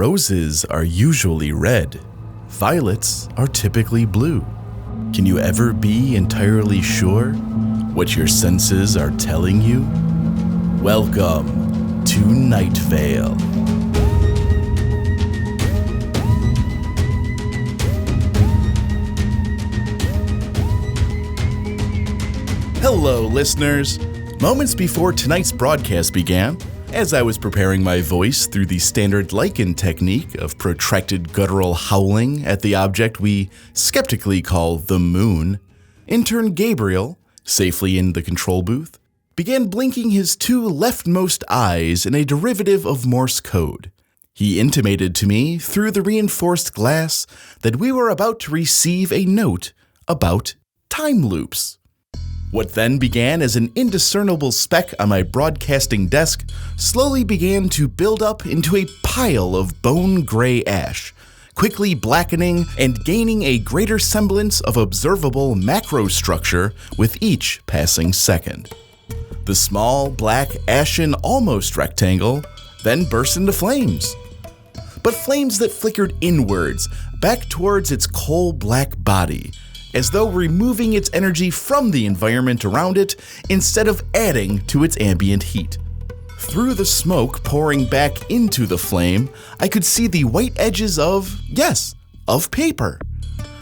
Roses are usually red. Violets are typically blue. Can you ever be entirely sure what your senses are telling you? Welcome to Night Vale. Hello, listeners. Moments before tonight's broadcast began, as I was preparing my voice through the standard Lycan technique of protracted guttural howling at the object we skeptically call the moon, intern Gabriel, safely in the control booth, began blinking his two leftmost eyes in a derivative of Morse code. He intimated to me through the reinforced glass that we were about to receive a note about time loops. What then began as an indiscernible speck on my broadcasting desk slowly began to build up into a pile of bone-gray ash, quickly blackening and gaining a greater semblance of observable macrostructure with each passing second. The small, black, ashen almost rectangle then burst into flames. But flames that flickered inwards, back towards its coal-black body, as though removing its energy from the environment around it instead of adding to its ambient heat. Through the smoke pouring back into the flame, I could see the white edges of paper.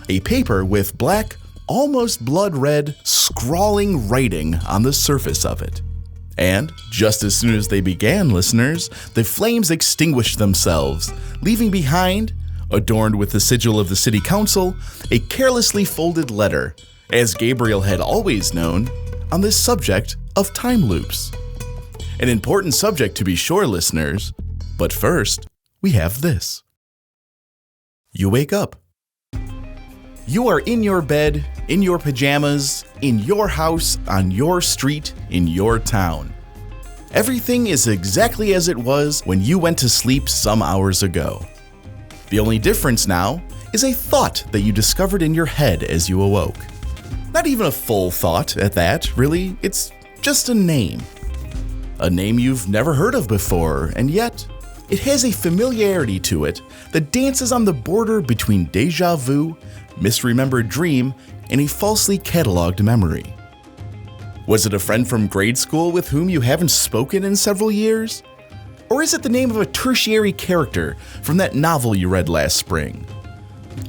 A paper with black, almost blood-red, scrawling writing on the surface of it. And just as soon as they began, listeners, the flames extinguished themselves, leaving behind, adorned with the sigil of the city council, a carelessly folded letter, as Gabriel had always known, on this subject of time loops. An important subject to be sure, listeners, but first, we have this. You wake up. You are in your bed, in your pajamas, in your house, on your street, in your town. Everything is exactly as it was when you went to sleep some hours ago. The only difference now is a thought that you discovered in your head as you awoke. Not even a full thought at that, really, it's just a name. A name you've never heard of before, and yet it has a familiarity to it that dances on the border between déjà vu, misremembered dream, and a falsely cataloged memory. Was it a friend from grade school with whom you haven't spoken in several years? Or is it the name of a tertiary character from that novel you read last spring?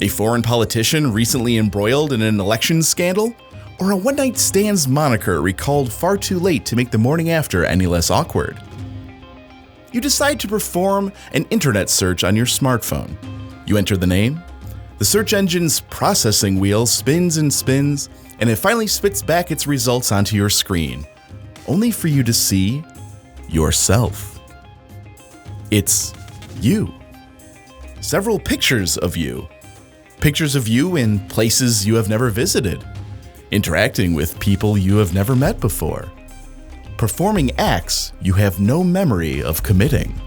A foreign politician recently embroiled in an election scandal? Or a one-night stand's moniker recalled far too late to make the morning after any less awkward? You decide to perform an internet search on your smartphone. You enter the name. The search engine's processing wheel spins and spins, and it finally spits back its results onto your screen, only for you to see yourself. It's you. Several pictures of you. Pictures of you in places you have never visited. Interacting with people you have never met before. Performing acts you have no memory of committing.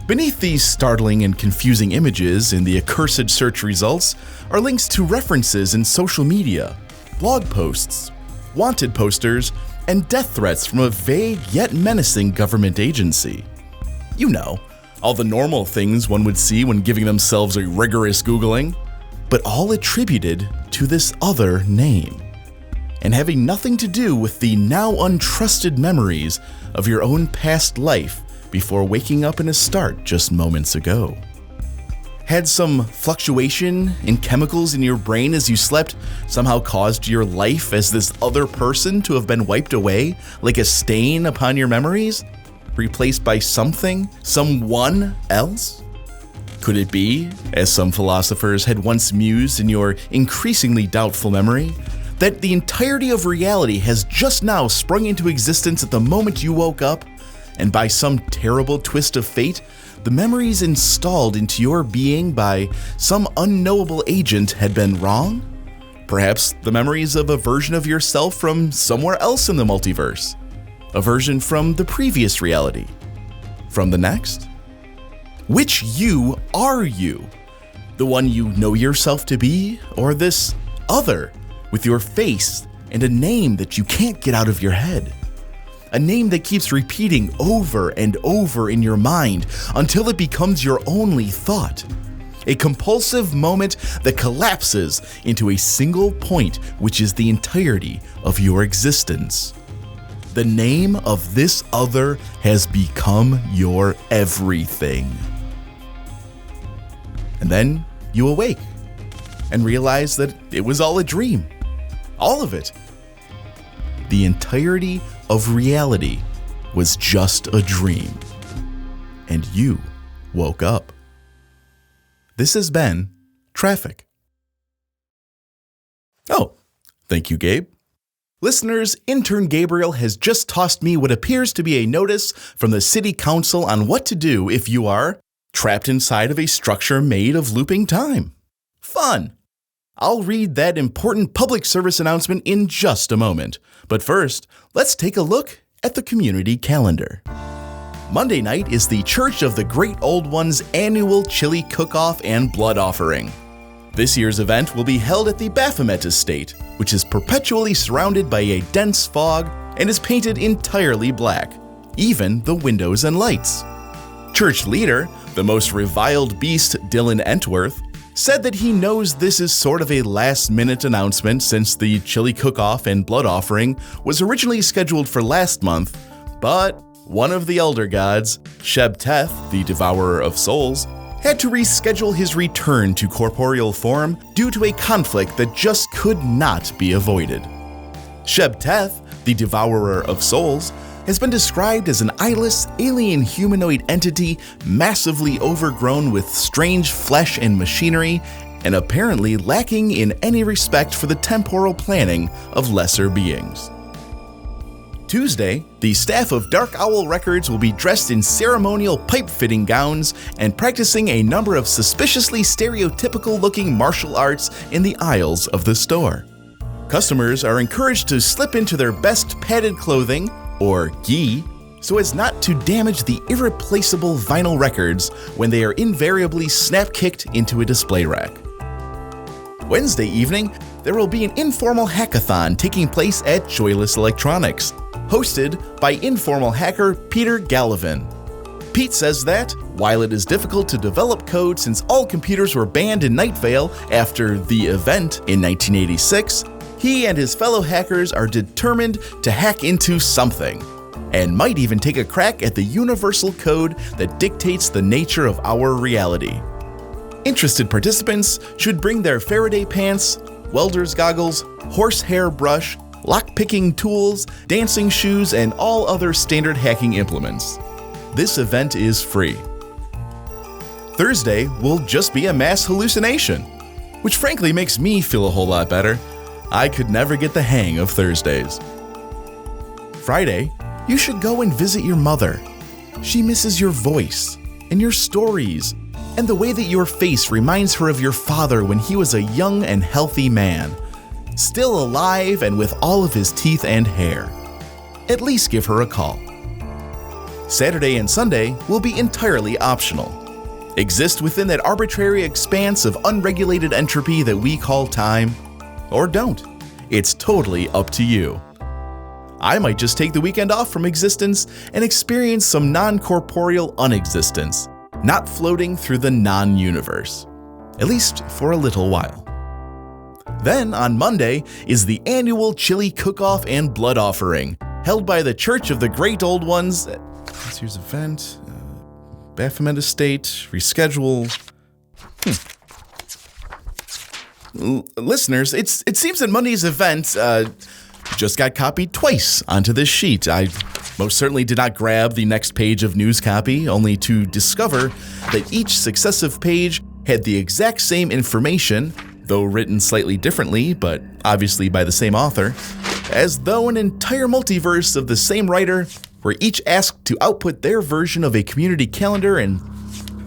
Beneath these startling and confusing images in the accursed search results are links to references in social media, blog posts, wanted posters, and death threats from a vague yet menacing government agency. You know, all the normal things one would see when giving themselves a rigorous Googling, but all attributed to this other name, and having nothing to do with the now untrusted memories of your own past life before waking up in a start just moments ago. Had some fluctuation in chemicals in your brain as you slept somehow caused your life as this other person to have been wiped away like a stain upon your memories? Replaced by someone else? Could it be, as some philosophers had once mused in your increasingly doubtful memory, that the entirety of reality has just now sprung into existence at the moment you woke up, and by some terrible twist of fate, the memories installed into your being by some unknowable agent had been wrong? Perhaps the memories of a version of yourself from somewhere else in the multiverse. A version from the previous reality? From the next? Which you are you? The one you know yourself to be, or this other with your face and a name that you can't get out of your head? a name that keeps repeating over and over in your mind until it becomes your only thought. A compulsive moment that collapses into a single point, which is the entirety of your existence. The name of this other has become your everything. And then you awake and realize that it was all a dream. All of it. The entirety of reality was just a dream. And you woke up. This has been Traffic. Oh, thank you, Gabe. Listeners, intern Gabriel has just tossed me what appears to be a notice from the City Council on what to do if you are trapped inside of a structure made of looping time. Fun! I'll read that important public service announcement in just a moment. But first, let's take a look at the community calendar. Monday night is the Church of the Great Old Ones annual chili cook-off and blood offering. This year's event will be held at the Baphomet Estate, which is perpetually surrounded by a dense fog and is painted entirely black, even the windows and lights. Church leader, the most reviled beast Dylan Entworth, said that he knows this is sort of a last-minute announcement since the chili cook-off and blood offering was originally scheduled for last month, but one of the elder gods, Sheb-Teth, the devourer of souls, had to reschedule his return to corporeal form due to a conflict that just could not be avoided. Sheb-Teth, the devourer of souls, has been described as an eyeless, alien humanoid entity massively overgrown with strange flesh and machinery, and apparently lacking in any respect for the temporal planning of lesser beings. Tuesday, the staff of Dark Owl Records will be dressed in ceremonial pipe-fitting gowns and practicing a number of suspiciously stereotypical-looking martial arts in the aisles of the store. Customers are encouraged to slip into their best padded clothing, or gi, so as not to damage the irreplaceable vinyl records when they are invariably snap-kicked into a display rack. Wednesday evening, there will be an informal hackathon taking place at Joyless Electronics, hosted by informal hacker Peter Gallivan. Pete says that, while it is difficult to develop code since all computers were banned in Night Vale after the event in 1986, he and his fellow hackers are determined to hack into something, and might even take a crack at the universal code that dictates the nature of our reality. Interested participants should bring their Faraday pants, welder's goggles, horsehair brush, lock-picking tools, dancing shoes, and all other standard hacking implements. This event is free. Thursday will just be a mass hallucination, which frankly makes me feel a whole lot better. I could never get the hang of Thursdays. Friday, you should go and visit your mother. She misses your voice and your stories and the way that your face reminds her of your father when he was a young and healthy man, still alive and with all of his teeth and hair. At least give her a call. Saturday and Sunday will be entirely optional. Exist within that arbitrary expanse of unregulated entropy that we call time, or don't. It's totally up to you. I might just take the weekend off from existence and experience some non-corporeal unexistence, not floating through the non-universe, at least for a little while. Then, on Monday, is the annual chili cook-off and blood offering, held by the Church of the Great Old Ones. This year's event, Baphomet Estate, reschedule. Listeners, it seems that Monday's event just got copied twice onto this sheet. I most certainly did not grab the next page of news copy, only to discover that each successive page had the exact same information, though written slightly differently, but obviously by the same author, as though an entire multiverse of the same writer were each asked to output their version of a community calendar, and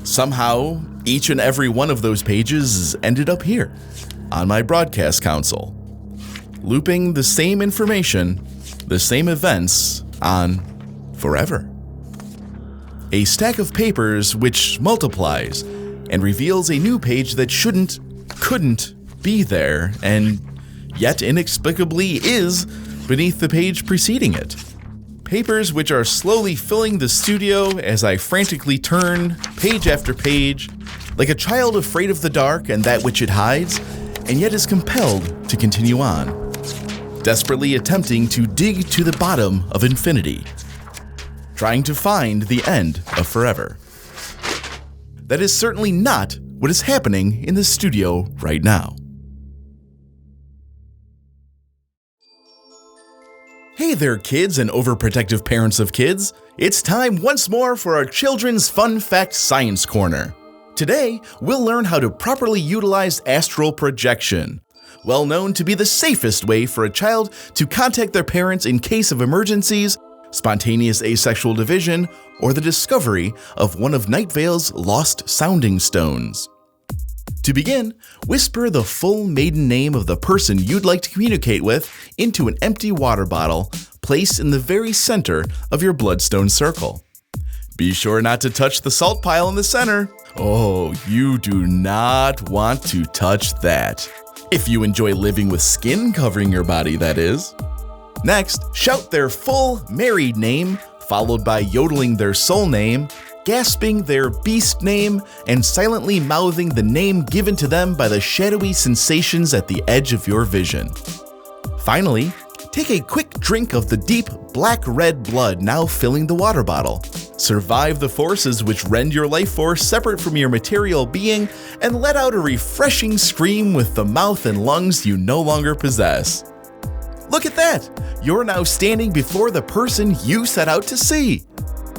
somehow each and every one of those pages ended up here on my broadcast console, looping the same information, the same events on forever. A stack of papers which multiplies and reveals a new page that couldn't be there, and yet inexplicably is beneath the page preceding it. papers which are slowly filling the studio as I frantically turn page after page, like a child afraid of the dark and that which it hides, and yet is compelled to continue on, desperately attempting to dig to the bottom of infinity, trying to find the end of forever. That is certainly not what is happening in the studio right now. Hey there, kids and overprotective parents of kids. It's time once more for our Children's Fun Fact Science Corner. Today, we'll learn how to properly utilize astral projection, well known to be the safest way for a child to contact their parents in case of emergencies, spontaneous asexual division, or the discovery of one of Night Vale's lost sounding stones. To begin, whisper the full maiden name of the person you'd like to communicate with into an empty water bottle placed in the very center of your bloodstone circle. Be sure not to touch the salt pile in the center. Oh, you do not want to touch that. If you enjoy living with skin covering your body, that is. Next, shout their full married name, followed by yodeling their soul name, gasping their beast name, and silently mouthing the name given to them by the shadowy sensations at the edge of your vision. Finally, take a quick drink of the deep black-red blood now filling the water bottle. Survive the forces which rend your life force separate from your material being, and let out a refreshing scream with the mouth and lungs you no longer possess. Look at that! You're now standing before the person you set out to see.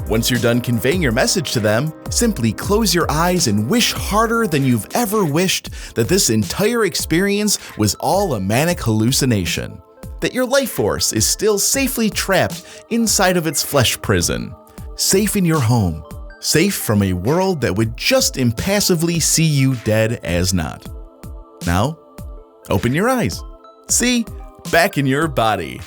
Once you're done conveying your message to them, simply close your eyes and wish harder than you've ever wished that this entire experience was all a manic hallucination. That your life force is still safely trapped inside of its flesh prison. Safe in your home. Safe from a world that would just impassively see you dead as not. Now, open your eyes. See? Back in your body.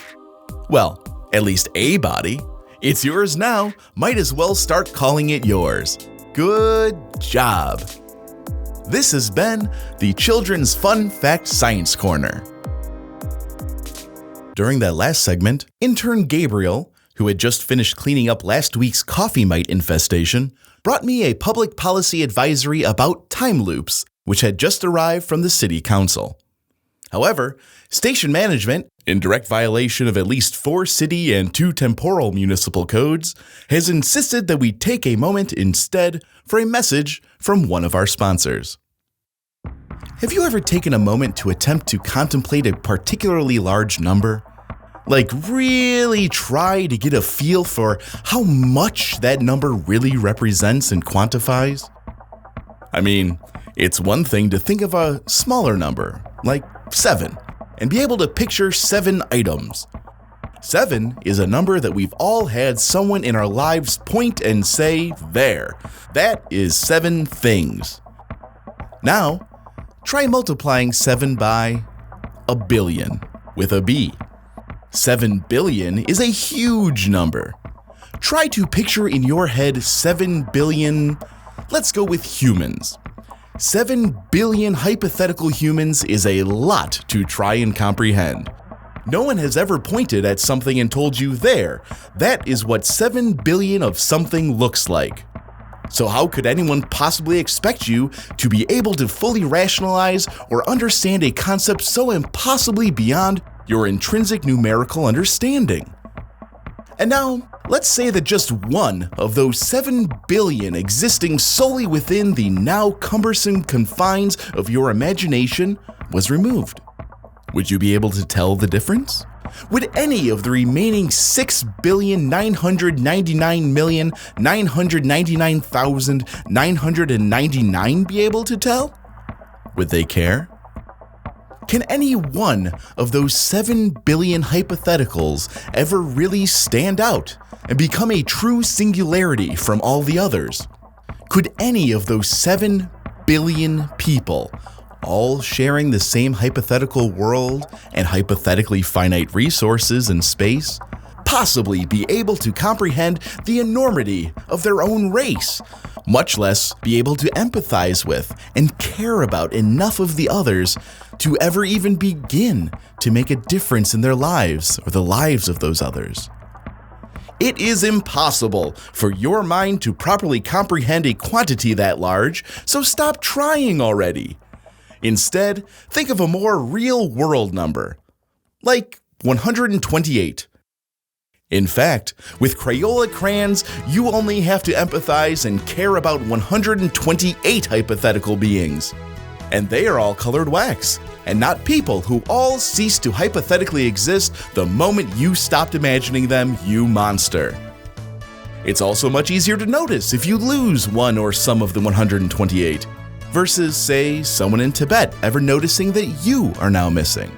Well, at least a body. It's yours now. Might as well start calling it yours. Good job. This has been the Children's Fun Fact Science Corner. During that last segment, intern Gabriel, who had just finished cleaning up last week's coffee mite infestation, brought me a public policy advisory about time loops, which had just arrived from the City Council. However, station management, in direct violation of at least 4 city and 2 temporal municipal codes, has insisted that we take a moment instead for a message from one of our sponsors. Have you ever taken a moment to attempt to contemplate a particularly large number? Like really try to get a feel for how much that number really represents and quantifies? I mean, it's one thing to think of a smaller number, like 7, and be able to picture 7 items. 7 is a number that we've all had someone in our lives point and say, there, that is 7 things. Now, try multiplying 7 by a billion with a B. 7 billion is a huge number. Try to picture in your head 7 billion, let's go with humans. 7 billion hypothetical humans is a lot to try and comprehend. No one has ever pointed at something and told you there, that is what 7 billion of something looks like. So how could anyone possibly expect you to be able to fully rationalize or understand a concept so impossibly beyond your intrinsic numerical understanding? And now, let's say that just one of those 7 billion existing solely within the now cumbersome confines of your imagination was removed. Would you be able to tell the difference? Would any of the remaining 6,999,999,999 be able to tell? Would they care? Can any one of those 7 billion hypotheticals ever really stand out and become a true singularity from all the others? Could any of those 7 billion people, all sharing the same hypothetical world and hypothetically finite resources and space, possibly be able to comprehend the enormity of their own race, much less be able to empathize with and care about enough of the others to ever even begin to make a difference in their lives or the lives of those others? It is impossible for your mind to properly comprehend a quantity that large, so stop trying already. Instead, think of a more real-world number, like 128. In fact, with Crayola crayons, you only have to empathize and care about 128 hypothetical beings. And they are all colored wax, and not people who all cease to hypothetically exist the moment you stopped imagining them, you monster. It's also much easier to notice if you lose one or some of the 128, versus, say, someone in Tibet ever noticing that you are now missing.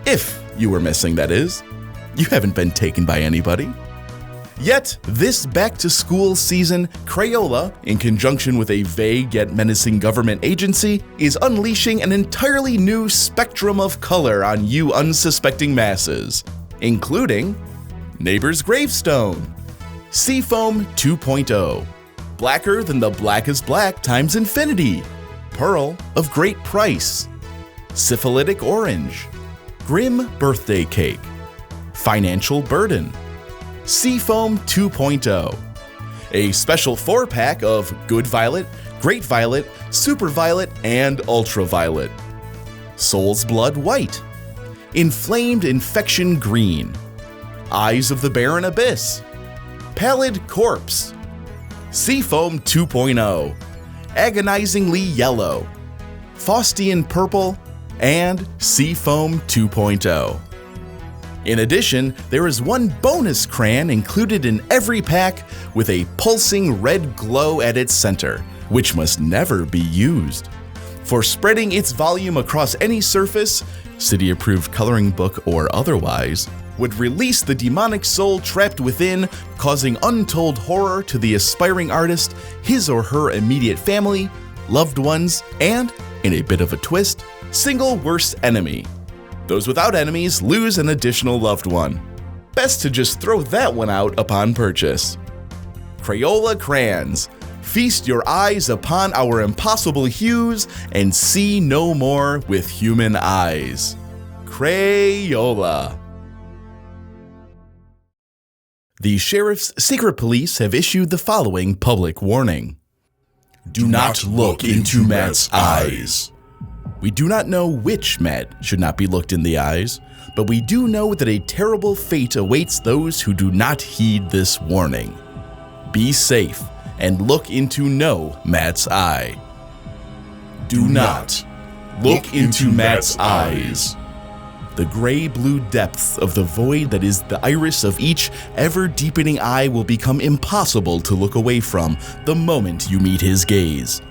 If you were missing, that is. You haven't been taken by anybody. Yet, this back-to-school season, Crayola, in conjunction with a vague yet menacing government agency, is unleashing an entirely new spectrum of color on you unsuspecting masses, including Neighbor's Gravestone, Seafoam 2.0, Blacker Than the Blackest Black times Infinity, Pearl of Great Price, Syphilitic Orange, Grim Birthday Cake, Financial Burden, Seafoam 2.0, a special 4-pack of Good Violet, Great Violet, Super Violet, and Ultraviolet, Soul's Blood White, Inflamed Infection Green, Eyes of the Barren Abyss, Pallid Corpse, Seafoam 2.0, Agonizingly Yellow, Faustian Purple, and Seafoam 2.0. In addition, there is one bonus crayon included in every pack with a pulsing red glow at its center, which must never be used. For spreading its volume across any surface, city-approved coloring book or otherwise, would release the demonic soul trapped within, causing untold horror to the aspiring artist, his or her immediate family, loved ones, and, in a bit of a twist, single worst enemy. Those without enemies lose an additional loved one. Best to just throw that one out upon purchase. Crayola crayons. Feast your eyes upon our impossible hues and see no more with human eyes. Crayola. The Sheriff's Secret Police have issued the following public warning. Do not look into Matt's eyes. We do not know which Matt should not be looked in the eyes, but we do know that a terrible fate awaits those who do not heed this warning. Be safe and look into no Matt's eye. Do not look into Matt's eyes. The gray-blue depths of the void that is the iris of each ever-deepening eye will become impossible to look away from the moment you meet his gaze.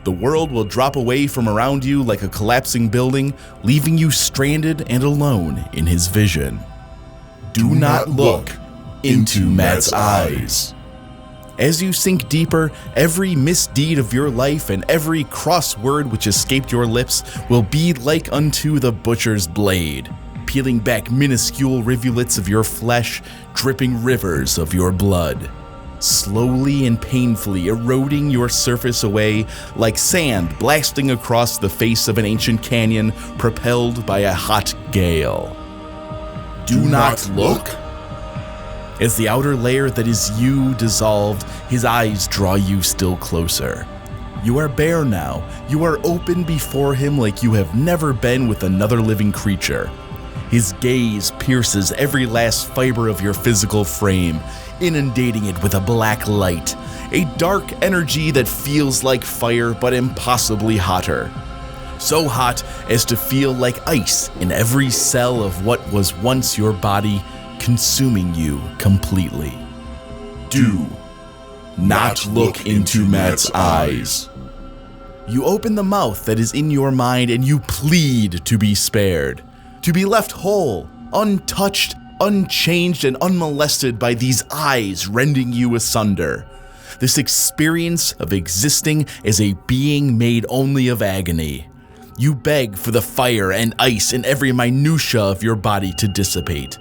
The world will drop away from around you like a collapsing building, leaving you stranded and alone in his vision. Do not look into Matt's eyes. As you sink deeper, every misdeed of your life and every cross word which escaped your lips will be like unto the butcher's blade, peeling back minuscule rivulets of your flesh, dripping rivers of your blood, slowly and painfully eroding your surface away like sand blasting across the face of an ancient canyon propelled by a hot gale. Do not look. As the outer layer that is you dissolved, his eyes draw you still closer. You are bare now. You are open before him like you have never been with another living creature. His gaze pierces every last fiber of your physical frame, inundating it with a black light, a dark energy that feels like fire but impossibly hotter. So hot as to feel like ice in every cell of what was once your body, consuming you completely. Do not look into Matt's eyes. You open the mouth that is in your mind and you plead to be spared, to be left whole, untouched, unchanged, and unmolested by these eyes rending you asunder. This experience of existing as a being made only of agony. You beg for the fire and ice in every minutia of your body to dissipate.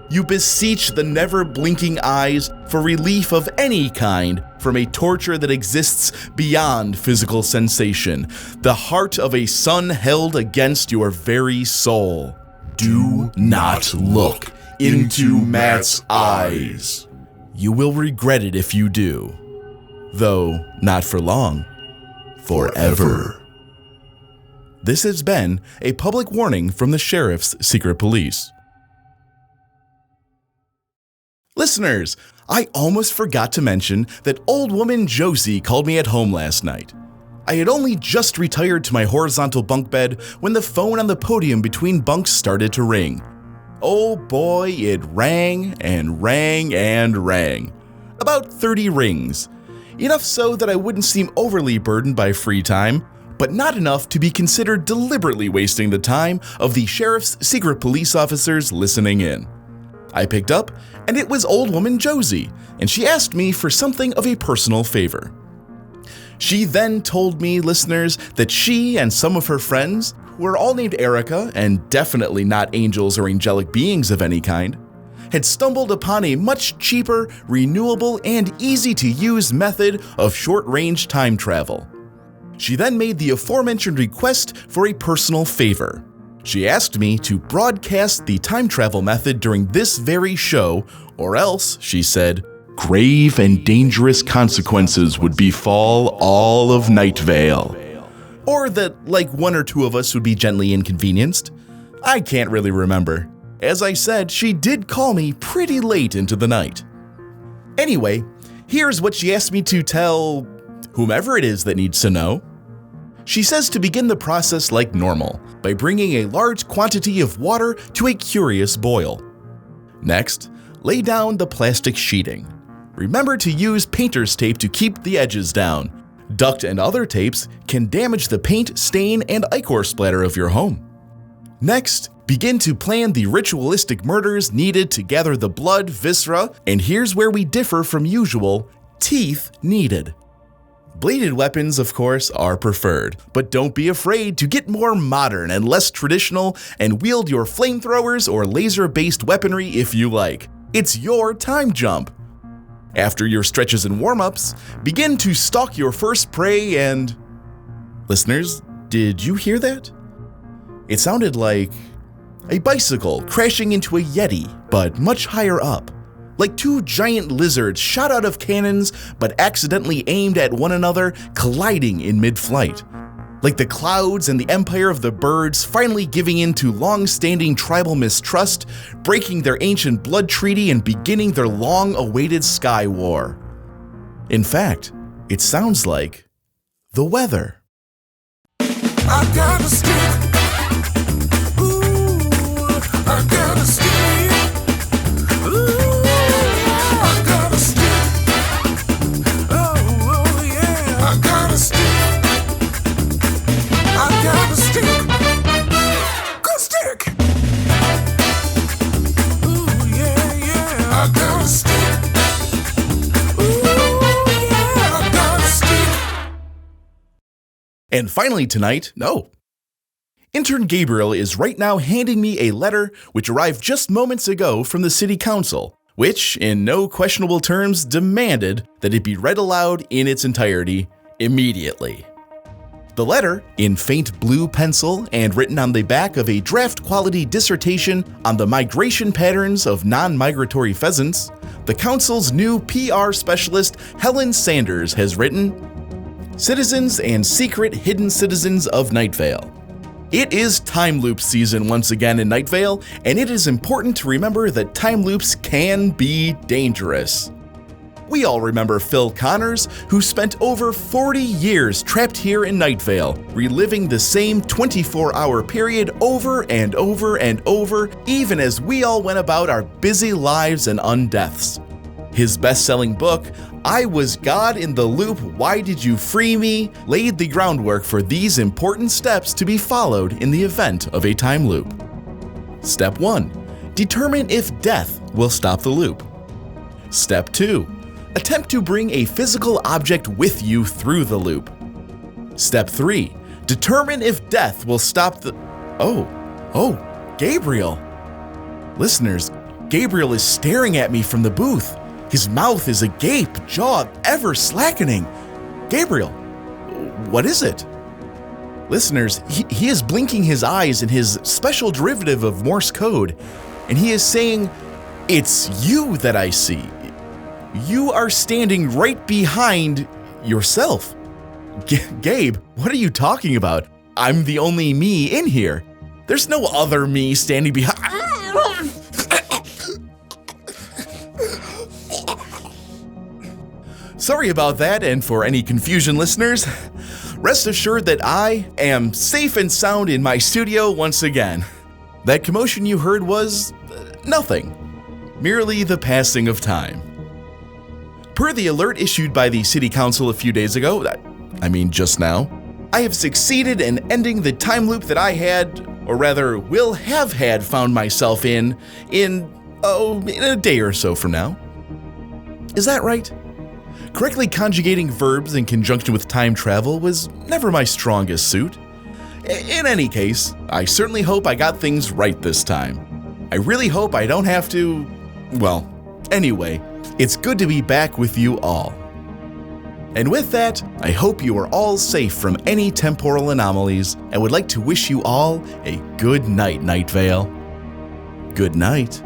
You beseech the never-blinking eyes for relief of any kind from a torture that exists beyond physical sensation, the heart of a sun held against your very soul. Do not look into Matt's eyes. You will regret it if you do. Though, not for long. Forever. This has been a public warning from the Sheriff's Secret Police. Listeners, I almost forgot to mention that old woman Josie called me at home last night. I had only just retired to my horizontal bunk bed when the phone on the podium between bunks started to ring. Oh boy, it rang and rang and rang. About 30 rings. Enough so that I wouldn't seem overly burdened by free time, but not enough to be considered deliberately wasting the time of the Sheriff's Secret Police officers listening in. I picked up, and it was old woman Josie, and she asked me for something of a personal favor. She then told me, listeners, that she and some of her friends, who were all named Erica and definitely not angels or angelic beings of any kind, had stumbled upon a much cheaper, renewable, and easy-to-use method of short-range time travel. She then made the aforementioned request for a personal favor. She asked me to broadcast the time travel method during this very show, or else, she said, grave and dangerous consequences would befall all of Night Vale. Or that, like, one or two of us would be gently inconvenienced. I can't really remember. As I said, she did call me pretty late into the night. Anyway, here's what she asked me to tell whomever it is that needs to know. She says to begin the process like normal, by bringing a large quantity of water to a curious boil. Next, lay down the plastic sheeting. Remember to use painter's tape to keep the edges down. Duct and other tapes can damage the paint, stain, and ichor splatter of your home. Next, begin to plan the ritualistic murders needed to gather the blood, viscera, and here's where we differ from usual, teeth needed. Bladed weapons, of course, are preferred, but don't be afraid to get more modern and less traditional and wield your flamethrowers or laser-based weaponry if you like. It's your time jump. After your stretches and warm-ups, begin to stalk your first prey and... Listeners, did you hear that? It sounded like a bicycle crashing into a Yeti, but much higher up. Like two giant lizards shot out of cannons but accidentally aimed at one another, colliding in mid-flight. Like the clouds and the empire of the birds finally giving in to long-standing tribal mistrust, breaking their ancient blood treaty and beginning their long-awaited sky war. In fact, it sounds like the weather. I got a stick. Ooh, I got a stick. And finally tonight, Intern Gabriel is right now handing me a letter which arrived just moments ago from the City Council, which, in no questionable terms, demanded that it be read aloud in its entirety immediately. The letter, in faint blue pencil and written on the back of a draft-quality dissertation on the migration patterns of non-migratory pheasants, the Council's new PR specialist, Helen Sanders, has written, Citizens and secret hidden citizens of Night Vale. It is time loop season once again in Night Vale, and it is important to remember that time loops can be dangerous. We all remember Phil Connors, who spent over 40 years trapped here in Night Vale, reliving the same 24-hour period over and over and over, even as we all went about our busy lives and undeaths. His best-selling book, I Was God in the Loop, Why Did You Free Me?, laid the groundwork for these important steps to be followed in the event of a time loop. Step 1. Determine if death will stop the loop. Step 2. Attempt to bring a physical object with you through the loop. Step 3. Determine if death will stop the... Gabriel. Listeners, Gabriel is staring at me from the booth. His mouth is agape, jaw ever slackening. Gabriel, what is it? Listeners, he is blinking his eyes in his special derivative of Morse code, and he is saying, "It's you that I see. You are standing right behind yourself. Gabe, what are you talking about? I'm the only me in here. There's no other me standing behind. Sorry about that, and for any confusion, listeners, rest assured that I am safe and sound in my studio once again. That commotion you heard was nothing, merely the passing of time. Per the alert issued by the City Council a few days ago, just now, I have succeeded in ending the time loop that I had, or rather will have had found myself in a day or so from now. Is that right? Correctly conjugating verbs in conjunction with time travel was never my strongest suit. In any case, I certainly hope I got things right this time. I really hope I don't have to... Well, anyway, it's good to be back with you all. And with that, I hope you are all safe from any temporal anomalies and would like to wish you all a good night, Night Vale. Good night.